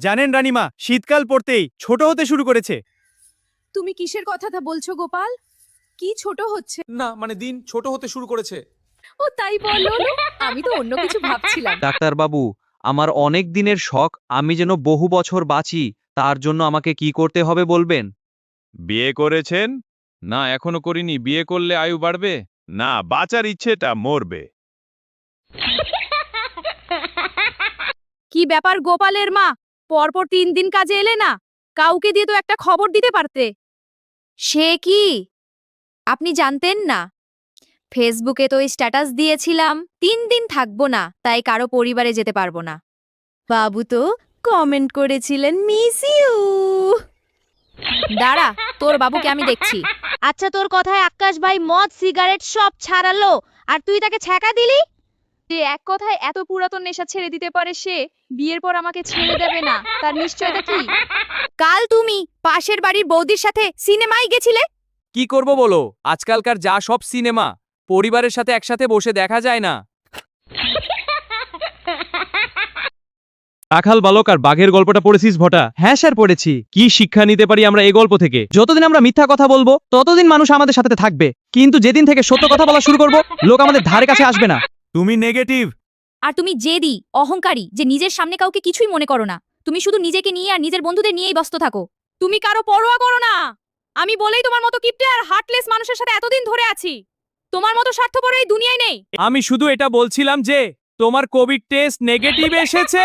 জানেন রানীমা, শীতকাল পড়তেই ছোট হতে শুরু করেছে। তুমি কিসের কথাটা বলছো গোপাল? কি ছোট হচ্ছে? না মানে দিন ছোট হতে শুরু করেছে। ও তাই বলো না? আমি তো অন্য কিছু ভাবছিলাম। ডাক্তারবাবু, আমার অনেক দিনের শখ আমি যেন বহু বছর বাঁচি, তার জন্য আমাকে কি করতে হবে বলবেন? বিয়ে করেছেন? না এখনো করিনি। বিয়ে করলে আয়ু বাড়বে? না, বাঁচার ইচ্ছেটা মরবে। কি ব্যাপার গোপালের মা? পরপর 3 দিন কাজে এলে না? কাউকে দিয়ে তো একটা খবর দিতে পারতে। সে কি? আপনি জানতেন না? ফেসবুকে তো স্ট্যাটাস দিয়েছিলাম 3 দিন থাকবো না, তাই কারো পরিবারে যেতে পারবো না। বাবু তো কমেন্ট করেছিলেন মিস ইউ। দাঁড়া, তোর বাবুকে আমি দেখছি। আচ্ছা, তোর কথায় আকাশ ভাই মদ সিগারেট সব ছাড়ালো, আর তুই তাকে ছ্যাঁকা দিলি? যে এক কথায় এত পুরাতন নেশা ছেড়ে দিতে পারে, সে বিয়ের পর আমাকে ছেড়ে দেবে না, তার নিশ্চয়তা কি? কাল তুমি পাশের বাড়ির বৌদির সাথে সিনেমায় গেছিলে। কি করব বলো, আজকালকার যা সব সিনেমা পরিবারের সাথে একসাথে বসে দেখা যায় না। রাখাল বালক আর বাঘের গল্পটা পড়েছিস ভটা? হ্যাঁ স্যার পড়েছি। কি শিক্ষা নিতে পারি আমরা এই গল্প থেকে? যতদিন আমরা মিথ্যা কথা বলবো ততদিন মানুষ আমাদের সাথে থাকবে, কিন্তু যেদিন থেকে সত্য কথা বলা শুরু করব, লোক আমাদের ধারে কাছে আসবে না। তুমি নেগেটিভ। আর তুমি জেদি, অহংকারী, যে নিজের সামনে কাউকে কিছুই মনে করো না। তুমি শুধু নিজেকে নিয়ে আর নিজের বন্ধুদের নিয়েই ব্যস্ত থাকো। তুমি কারো পরোয়া করো না। আমি বলেই তোমার মতো কিপটে আর হার্টলেস মানুষের সাথে এতদিন ধরে আছি। তোমার মতো স্বার্থপর এই দুনিয়ায় নেই। আমি শুধু এটা বলছিলাম যে তোমার কোভিড টেস্ট নেগেটিভ এসেছে।